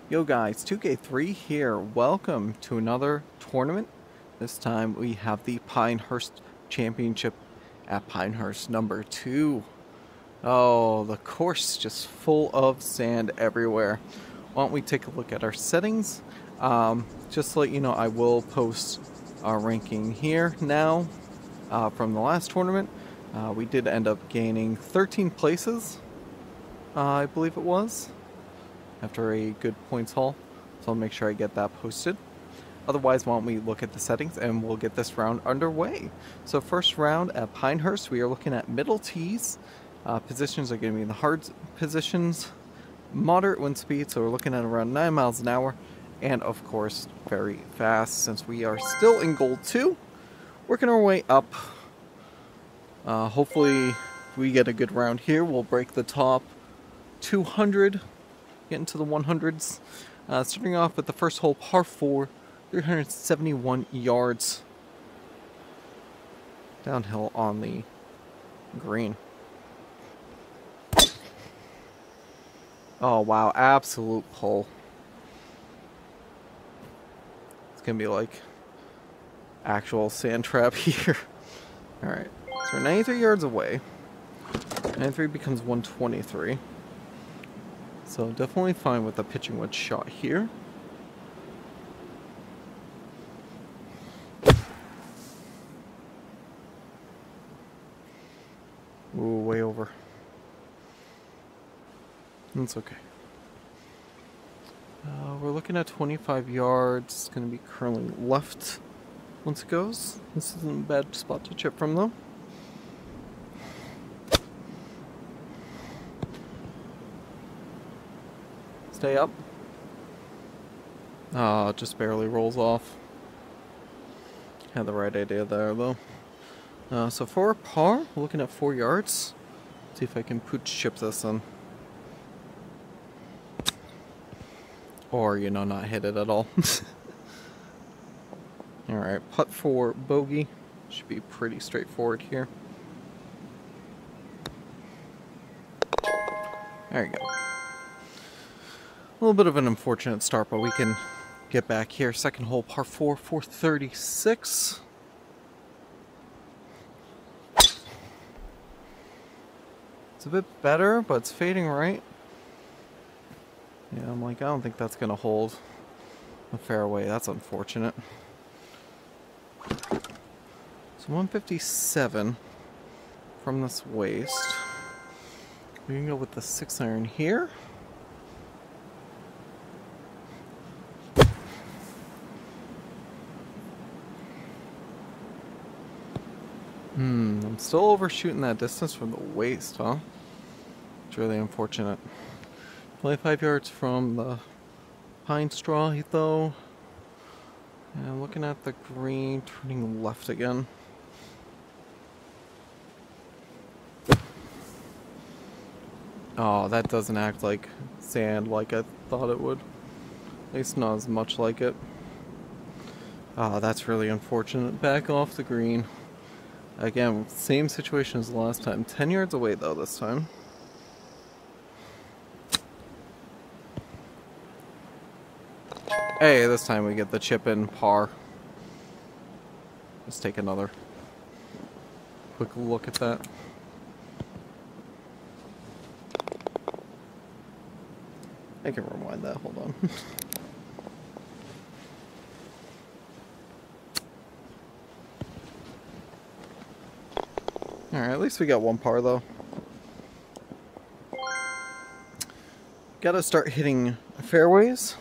Yo guys, 2K3 here. Welcome to another tournament. This time we have the Pinehurst Championship at Pinehurst number 2. Oh, the course just full of sand everywhere. Why don't we take a look at our settings? Just to let you know, I will post our ranking here now from the last tournament. We did end up gaining 13 places, I believe it was, after a good points haul, so I'll make sure I get that posted. Otherwise, why don't we look at the settings and we'll get this round underway. So first round at Pinehurst, we are looking at middle tees. Positions are going to be in the hard positions, moderate wind speed, so we're looking at around 9 miles an hour, and of course very fast since we are still in gold 2, working our way up. Hopefully if we get a good round here, we'll break the top 200, get into the 100s. Starting off with the first hole, par 4, 371 yards downhill on the green. Oh wow, absolute pull. It's gonna be like actual sand trap here. Alright, so we're 93 yards away. 93 becomes 123. So definitely fine with the pitching wedge shot here. Ooh, way over. That's okay. We're looking at 25 yards. It's going to be curling left once it goes. This isn't a bad spot to chip from though. Stay up. Just barely rolls off. Had the right idea there though. So for par, we're looking at 4 yards. See if I can pooch chip this in. Or, you know, not hit it at all. Alright, putt for bogey. Should be pretty straightforward here. There you go. A little bit of an unfortunate start, but we can get back here. Second hole, par 4, 436. It's a bit better, but it's fading right. Yeah, I'm like, I don't think that's going to hold a fairway. That's unfortunate. So 157 from this waist. We can go with the 6-iron here. I'm still overshooting that distance from the waist, huh? It's really unfortunate. 25 yards from the pinestraw, though. And looking at the green, turning left again. Oh, that doesn't act like sand like I thought it would. At least not as much like it. Oh, that's really unfortunate. Back off the green. Again, same situation as the last time. 10 yards away, though, this time. Hey, this time we get the chip in par. Let's take another quick look at that. I can rewind that, hold on. Alright, at least we got one par though. Gotta start hitting fairways.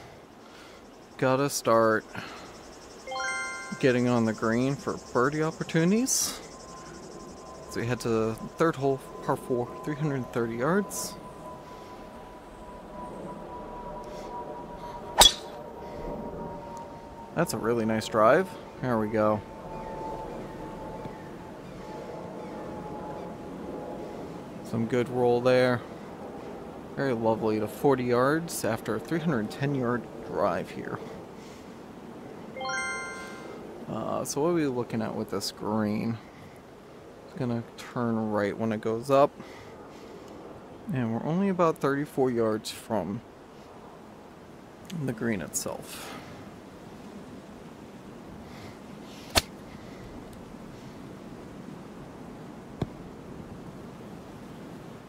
Gotta start getting on the green for birdie opportunities. So we head to the third hole, par 4, 330 yards. That's a really nice drive. There we go. Some good roll there. Very lovely to 40 yards after a 310-yard drive here. So what are we looking at with this green? It's gonna turn right when it goes up. And we're only about 34 yards from the green itself.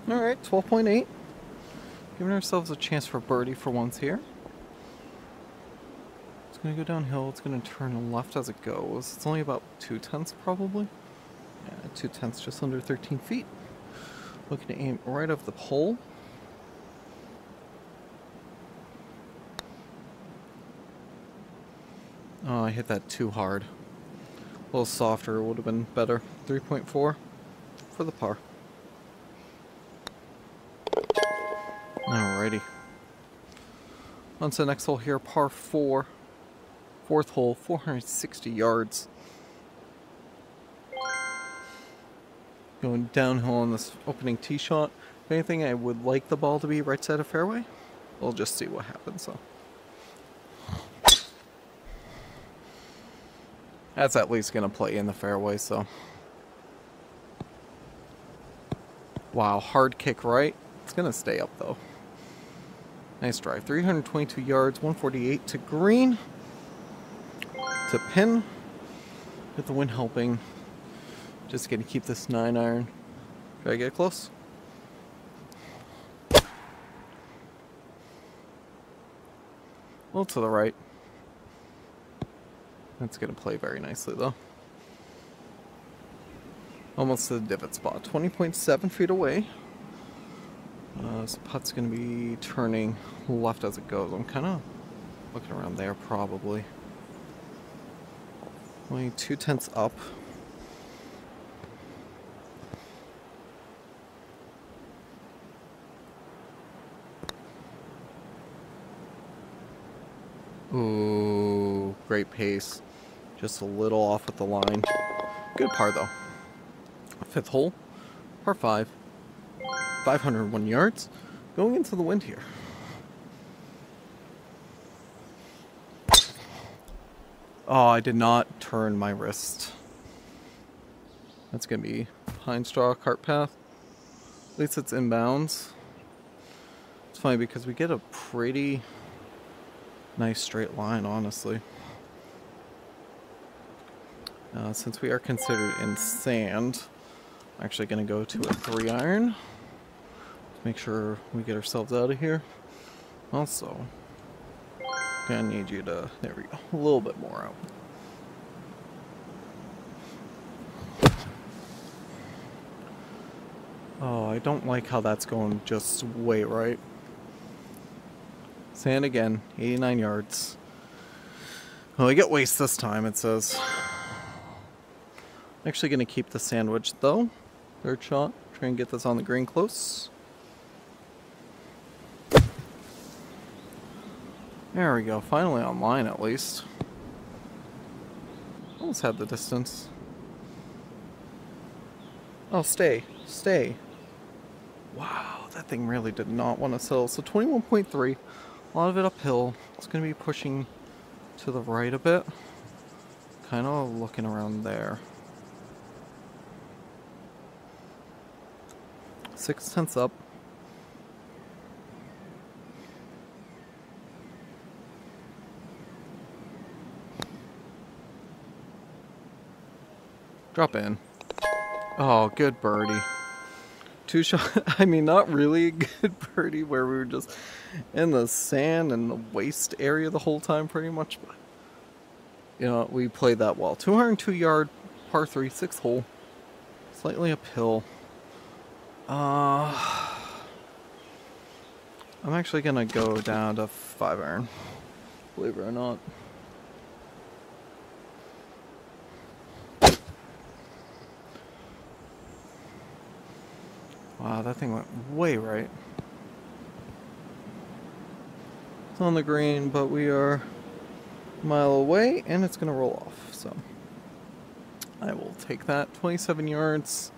Alright, 12.8. Giving ourselves a chance for birdie for once here. It's going to go downhill. It's going to turn left as it goes. It's only about 2/10 probably. Yeah, 2/10, just under 13 feet. Looking to aim right off the pole. Oh, I hit that too hard. A little softer would have been better. 3.4 for the par. Alrighty. On to the next hole here, par 4. Fourth hole, 460 yards. Going downhill on this opening tee shot. If anything, I would like the ball to be right side of fairway. We'll just see what happens though. That's at least going to play in the fairway, so. Wow, hard kick right. It's going to stay up though. Nice drive. 322 yards, 148 to green. To pin. With the wind helping. Just going to keep this 9-iron. Try to get close. A little to the right. That's going to play very nicely though. Almost to the divot spot. 20.7 feet away. This putt's going to be turning left as it goes. I'm kind of looking around there probably. Only 2/10 up. Ooh, great pace. Just a little off with the line. Good par though. Fifth hole, par 5. 501 yards. Going into the wind here. Oh, I did not turn my wrist. That's going to be pinestraw cart path. At least it's inbounds. It's funny because we get a pretty nice straight line, honestly. Since we are considered in sand, I'm actually going to go to a 3-iron. Make sure we get ourselves out of here. Also, gonna need you to, there we go, a little bit more out. Oh, I don't like how that's going just way right. Sand again, 89 yards. Well, I get waste this time, it says. I'm actually gonna keep the sandwich though. Third shot, try and get this on the green close. There we go, finally online at least. Almost had the distance. Oh, stay. Wow, that thing really did not want to settle. So 21.3, a lot of it uphill. It's going to be pushing to the right a bit. Kind of looking around there. 6/10 up. Drop in. Oh, good birdie. Two shot. I mean, not really a good birdie where we were just in the sand and the waste area the whole time pretty much. But, you know, we played that well. 202 yard par 3, 6th hole. Slightly uphill. I'm actually going to go down to 5-iron. Believe it or not. Wow, that thing went way right. It's on the green, but we are a mile away, and it's going to roll off. So I will take that. 27 yards.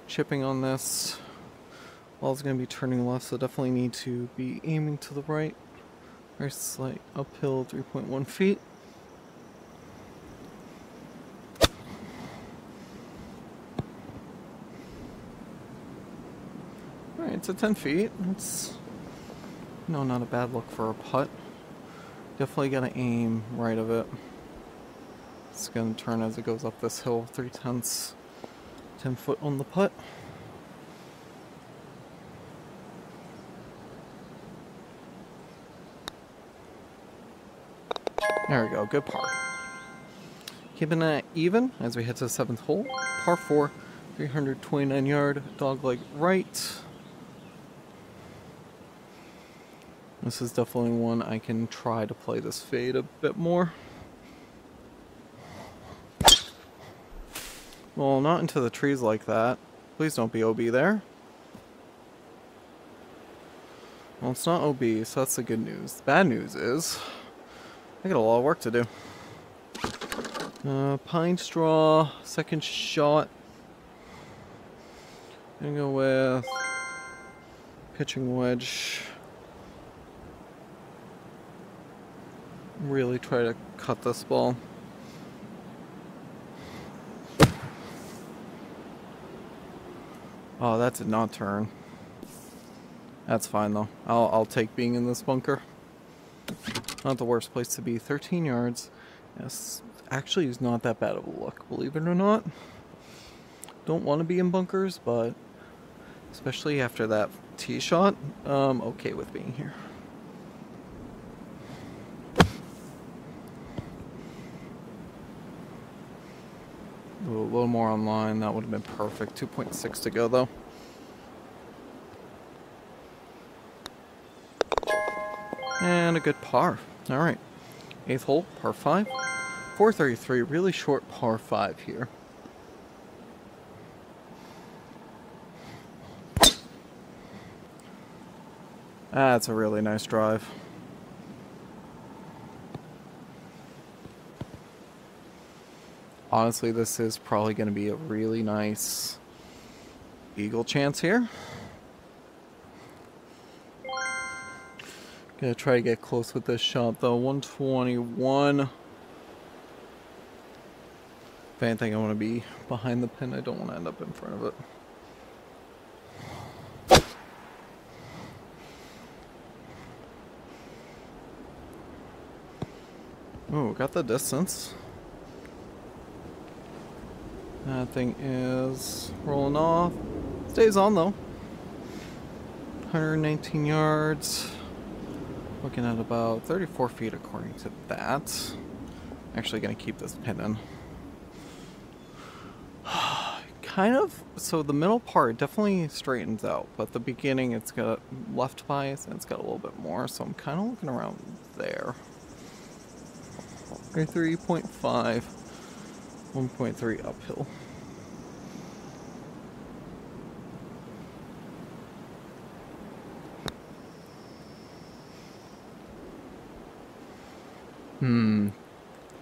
Chipping on this. Ball's going to be turning left, so definitely need to be aiming to the right. Very slight uphill, 3.1 feet. Alright, it's at 10 feet. It's, no, not a bad look for a putt. Definitely gonna aim right of it. It's gonna turn as it goes up this hill, 3/10, 10 foot on the putt. There we go, good par. Keeping that even as we head to the 7th hole. Par 4, 329 yard, dogleg right. This is definitely one I can try to play this fade a bit more. Well, not into the trees like that. Please don't be OB there. Well, it's not OB, so that's the good news. The bad news is I got a lot of work to do. Pine straw, second shot. Gonna go with pitching wedge. Really try to cut this ball. Oh, that did not turn. That's fine though. I'll take being in this bunker. Not the worst place to be. 13 yards. Yes, actually is not that bad of a look, believe it or not. Don't want to be in bunkers, but especially after that tee shot, okay with being here. A little more online, that would have been perfect. 2.6 to go though. And a good par. Alright. 8th hole, par 5. 433, really short par 5 here. That's a really nice drive. Honestly, this is probably going to be a really nice eagle chance here. Gonna try to get close with this shot though. 121. If anything, I want to be behind the pin. I don't want to end up in front of it. Oh, got the distance. That thing is rolling off. Stays on though. 119 yards. Looking at about 34 feet according to that. Actually gonna keep this pin in. Kind of, so the middle part definitely straightens out, but the beginning it's got left bias and it's got a little bit more, so I'm kind of looking around there. 3.5, 1.3 uphill.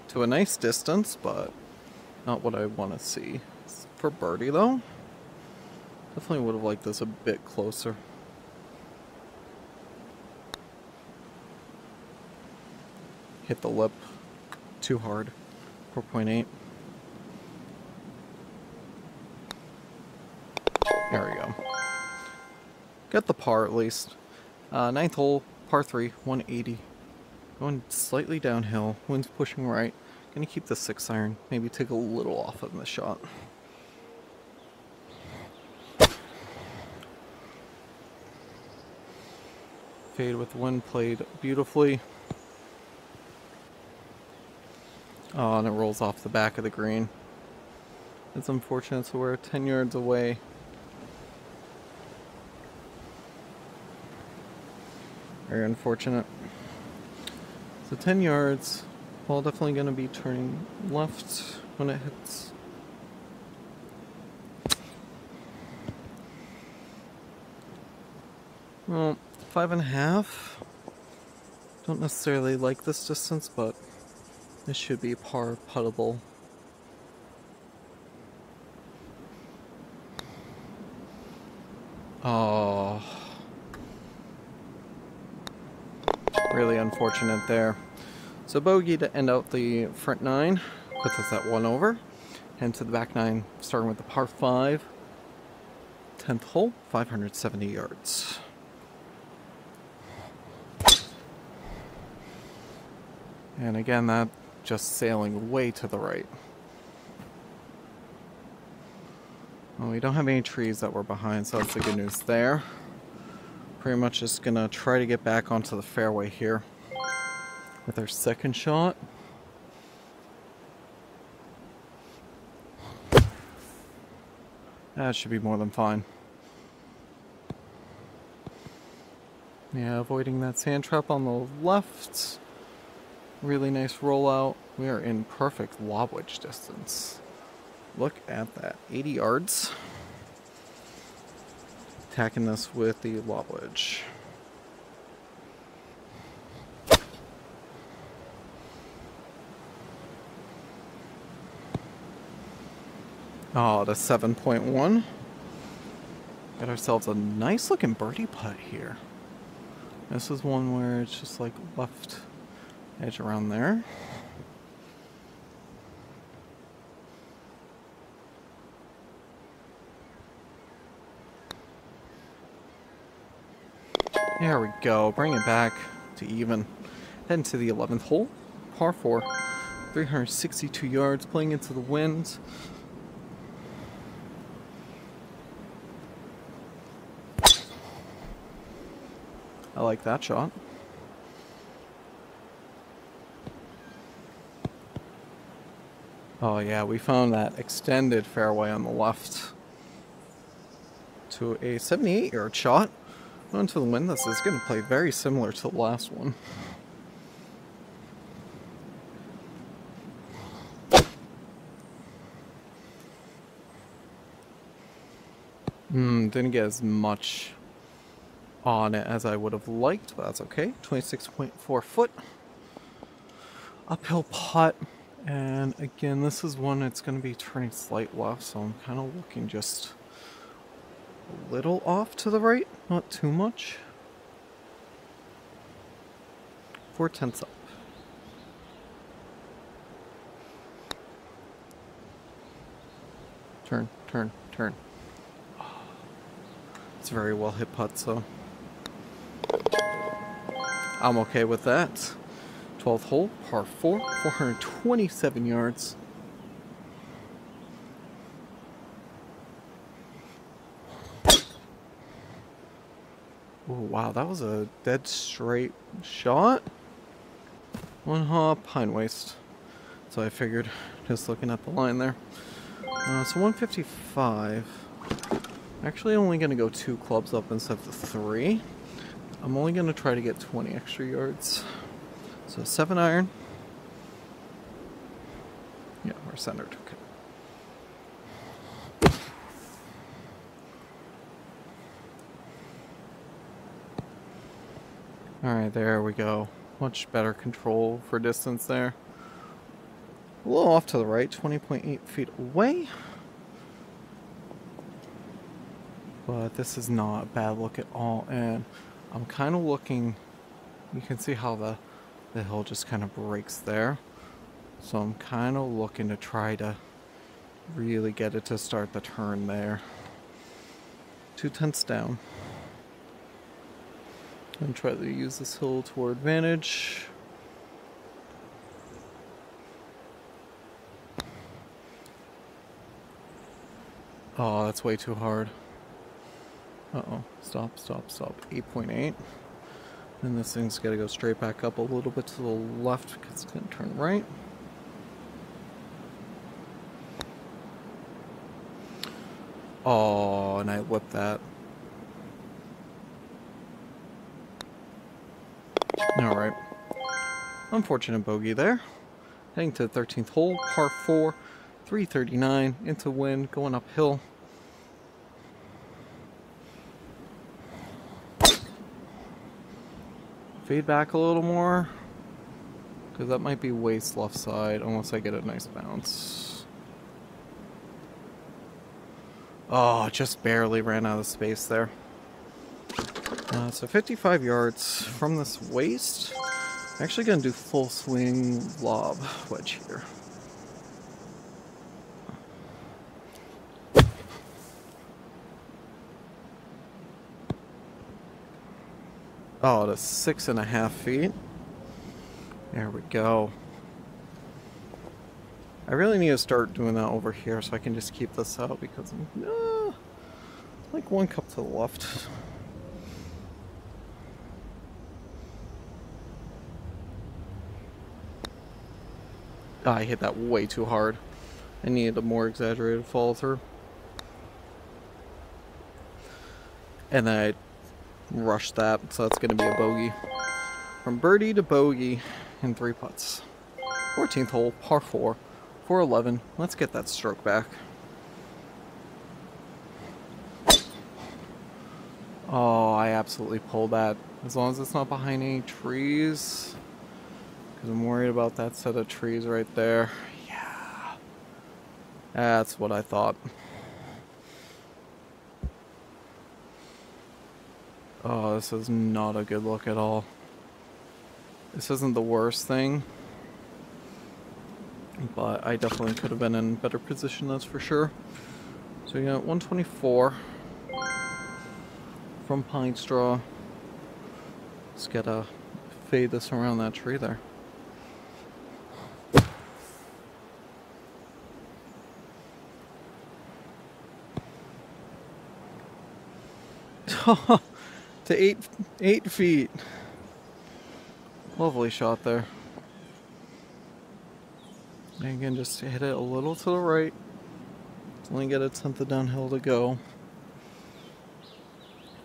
To a nice distance, but not what I want to see. For birdie though, definitely would have liked this a bit closer. Hit the lip too hard. 4.8. There we go. Got the par at least. 9th hole, par 3, 180. Going slightly downhill. Wind's pushing right. Gonna keep the 6 iron. Maybe take a little off of the shot. Fade with the wind played beautifully. Oh, and it rolls off the back of the green. It's unfortunate, so we're 10 yards away. Very unfortunate. So 10 yards. Ball definitely going to be turning left when it hits. Well, 5.5. Don't necessarily like this distance, but this should be par puttable. Oh. Really unfortunate there. So bogey to end out the front 9. Puts us at 1 over. Head to the back 9, starting with the par 5. 10th hole, 570 yards. And again, that just sailing way to the right. Well, we don't have any trees that we're behind, so that's the good news there. Pretty much just gonna try to get back onto the fairway here with our second shot. That should be more than fine. Yeah, avoiding that sand trap on the left. Really nice rollout. We are in perfect lob wedge distance. Look at that, 80 yards. Attacking this with the lob wedge. Oh, the 7.1. Got ourselves a nice looking birdie putt here. This is one where it's just like left edge around there. There we go. Bring it back to even. Heading to the 11th hole. Par 4. 362 yards. Playing into the wind. I like that shot. Oh yeah, we found that extended fairway on the left to a 78-yard shot. Going to the wind, this is going to play very similar to the last one. Didn't get as much on it as I would have liked, but that's okay. 26.4 foot. Uphill putt. And again, this is one that's going to be turning slight left, so I'm kind of looking just a little off to the right, not too much. 4/10 up. Turn, turn, turn. It's a very well hit putt, so I'm okay with that. 12th hole, par 4, 427 yards. Oh wow, that was a dead straight shot. One hop, pine waste. So I figured, just looking at the line there. So 155. Actually, I'm only going to go 2 clubs up instead of the 3. I'm only going to try to get 20 extra yards. So 7 iron. Yeah, we're centered. Okay. Alright, there we go. Much better control for distance there. A little off to the right, 20.8 feet away. But this is not a bad look at all. And I'm kind of looking, you can see how the hill just kind of breaks there. So I'm kind of looking to try to really get it to start the turn there. 2/10 down. And try to use this hill to our advantage. Oh, that's way too hard. Uh-oh. Stop, stop, stop. 8.8. And this thing's got to go straight back up a little bit to the left because it's going to turn right. Oh, and I whipped that. Alright. Unfortunate bogey there. Heading to the 13th hole, par 4, 339, into wind, going uphill. Fade back a little more, because that might be waist left side, unless I get a nice bounce. Oh, just barely ran out of space there. So 55 yards from this waist. Actually going to do full swing lob wedge here. Oh, that's 6.5 feet. There we go. I really need to start doing that over here so I can just keep this out because I'm like 1 cup to the left. Oh, I hit that way too hard. I needed a more exaggerated follow through. And then I rushed that, so that's going to be a bogey. From birdie to bogey in 3 putts. 14th hole, par 4, 411. Let's get that stroke back. Oh, I absolutely pulled that. As long as it's not behind any trees. Because I'm worried about that set of trees right there. Yeah. That's what I thought. Oh, this is not a good look at all. This isn't the worst thing. But I definitely could have been in better position, that's for sure. So we got 124 from pinestraw. Just gotta fade this around that tree there. To 8 feet. Lovely shot there. And again, just hit it a little to the right. It's only got a tenth of downhill to go.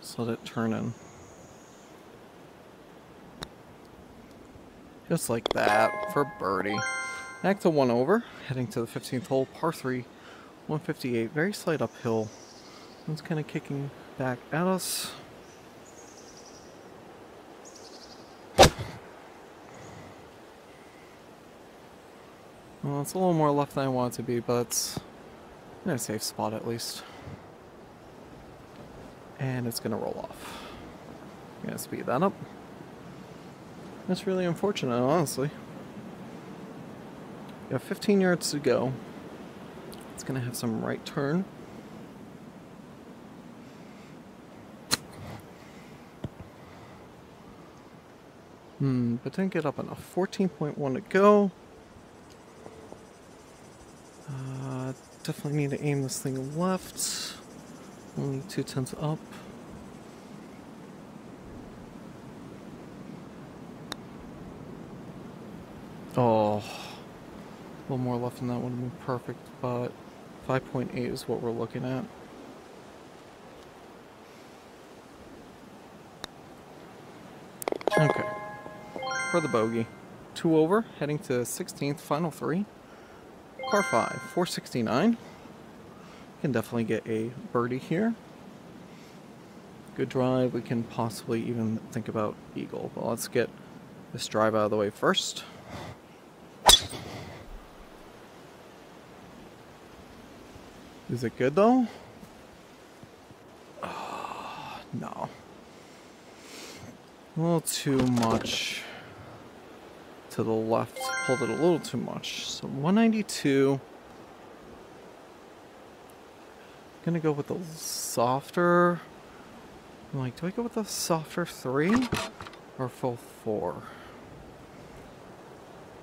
Just let it turn in. Just like that for birdie. Back to 1 over, heading to the 15th hole, par 3, 158. Very slight uphill. One's kind of kicking back at us. Well, it's a little more left than I want it to be, but it's in a safe spot at least. And it's gonna roll off. I'm gonna speed that up. That's really unfortunate, honestly. We have 15 yards to go. It's gonna have some right turn. But didn't get up enough. 14.1 to go. Definitely need to aim this thing left. Only 2/10 up. Oh, a little more left than that would have been perfect, but 5.8 is what we're looking at. Okay, for the bogey. 2 over, heading to 16th, final 3. Par 5, 469. Can definitely get a birdie here. Good drive, we can possibly even think about eagle, but let's get this drive out of the way first. Is it good though? Oh, no. A little too much to the left. Pulled it a little too much. So 192. Gonna go with the softer. I'm like, do I go with the softer 3 or full 4?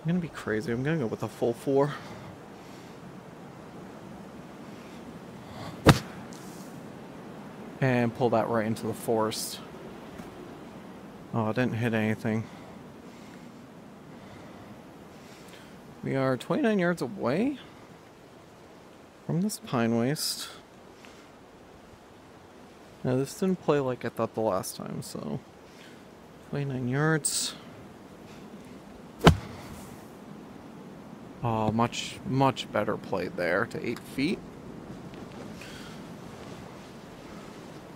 I'm gonna be crazy. I'm gonna go with the full 4. And pull that right into the forest. Oh, I didn't hit anything. We are 29 yards away from this pine waste. Now, this didn't play like I thought the last time, so 29 yards. Oh, much better play there to 8 feet.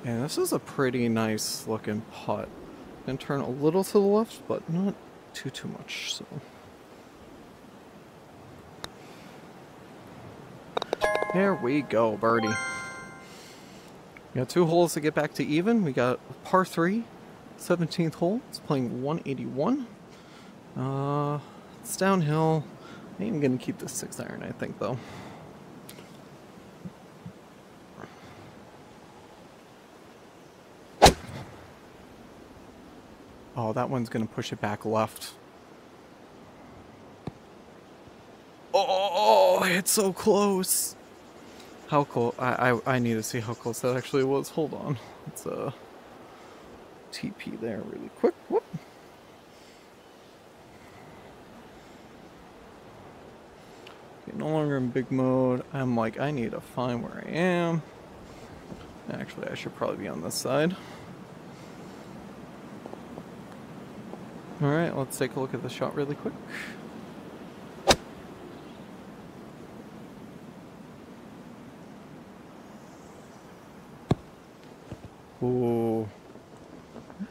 And this is a pretty nice looking putt. Gonna turn a little to the left, but not too much, so. There we go, birdie. We got 2 holes to get back to even. We got par 3, 17th hole. It's playing 181. It's downhill. I'm gonna keep the 6 iron, I think, though. Oh, that one's gonna push it back left. Oh, it's so close. How close? I need to see how close that actually was. Hold on. Let's TP there really quick. Whoop. Okay, no longer in big mode. I'm like, I need to find where I am. Actually, I should probably be on this side. Alright, let's take a look at the shot really quick. Ooh.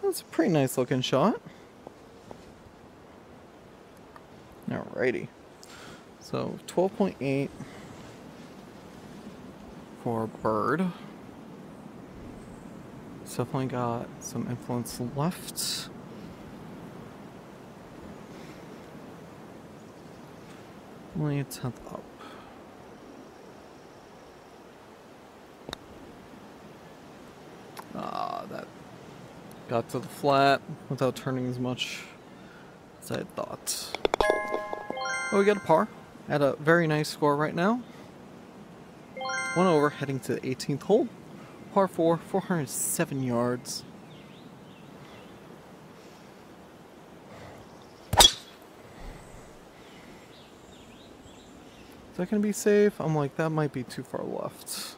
That's a pretty nice looking shot. Alrighty. So 12.8 for bird. It's definitely got some influence left. Only a 10th up. That got to the flat without turning as much as I had thought. Oh, we got a par at a very nice score right now. 1 over, heading to the 18th hole. Par 4, 407 yards. Is that going to be safe? I'm like, that might be too far left.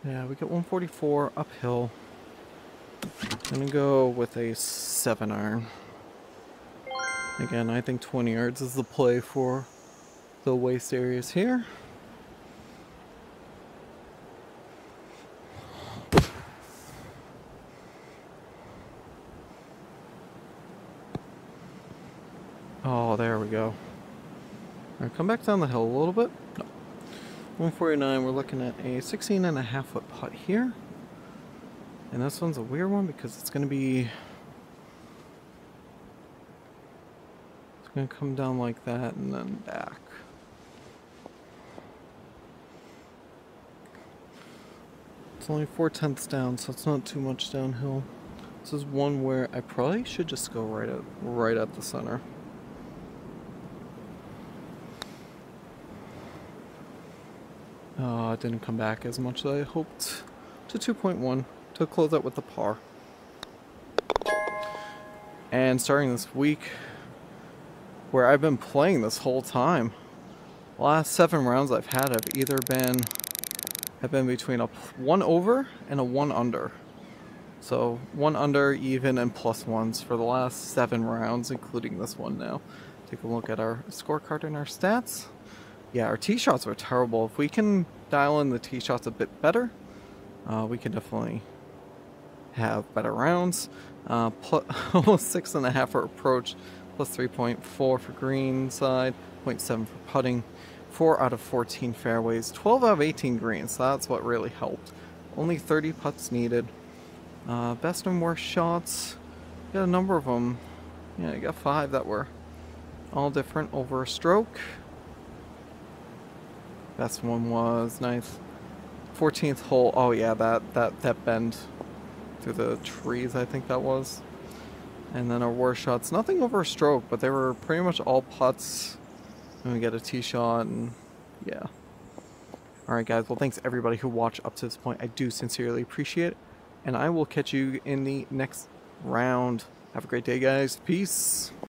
Yeah, we got 144 uphill. Gonna go with a 7-iron. Again, I think 20 yards is the play for the waist areas here. Oh, there we go. Alright, come back down the hill a little bit. No. 149, we're looking at a 16.5 foot putt here. And this one's a weird one because it's going to be... It's going to come down like that and then back. It's only 4/10 down, so it's not too much downhill. This is one where I probably should just go right at the center. It didn't come back as much as I hoped. To 2.1 to close out with the par. And starting this week, where I've been playing this whole time, the last 7 rounds I've had have either been between a 1 over and a 1 under. So 1 under, even, and +1s for the last 7 rounds, including this one now. Take a look at our scorecard and our stats. Yeah, our tee shots were terrible. If we can dial in the tee shots a bit better, we can definitely have better rounds. Almost 6.5 for approach, plus 3.4 for green side, 0.7 for putting, 4 out of 14 fairways, 12 out of 18 greens. So that's what really helped. Only 30 putts needed. Best and worst shots, got a number of them. Yeah, I got 5 that were all different over a stroke. Best one was nice. 14th hole. Oh yeah, that bend through the trees, I think that was. And then our worst shots, nothing over a stroke, but they were pretty much all putts. And we get a tee shot, and yeah. Alright guys, well thanks everybody who watched up to this point. I do sincerely appreciate it. And I will catch you in the next round. Have a great day guys. Peace.